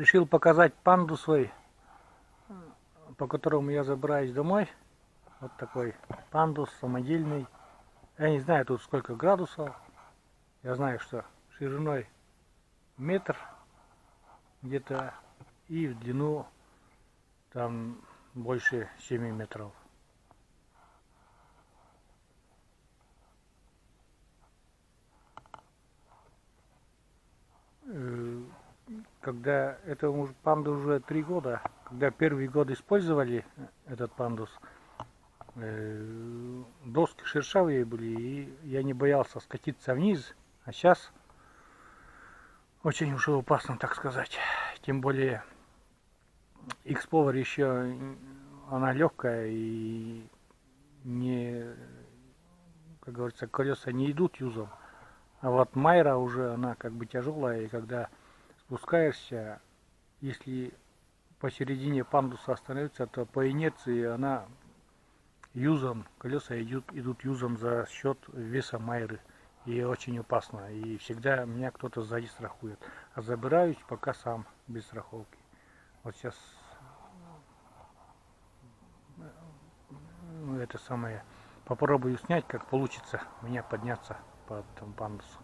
решил показать панду свой, по которому я забираюсь домой. Вот такой пандус самодельный. Я не знаю тут сколько градусов. Я знаю, что шириной метр где-то и в длину там больше 7 метров. Когда это панду уже 3 года, когда первый год использовали этот пандус, доски шершавые были, и я не боялся скатиться вниз, а сейчас очень уже опасно, так сказать. Тем более X-Power еще она легкая и не, как говорится, колеса не идут юзом. А вот Майра уже она как бы тяжелая, и когда спускаешься, если посередине пандуса остановиться, то по инерции она юзом, колеса идут юзом за счет веса Майры. И очень опасно. И всегда меня кто-то сзади страхует. А забираюсь пока сам, без страховки. Вот сейчас это самое попробую снять, как получится меня подняться по этому пандусу.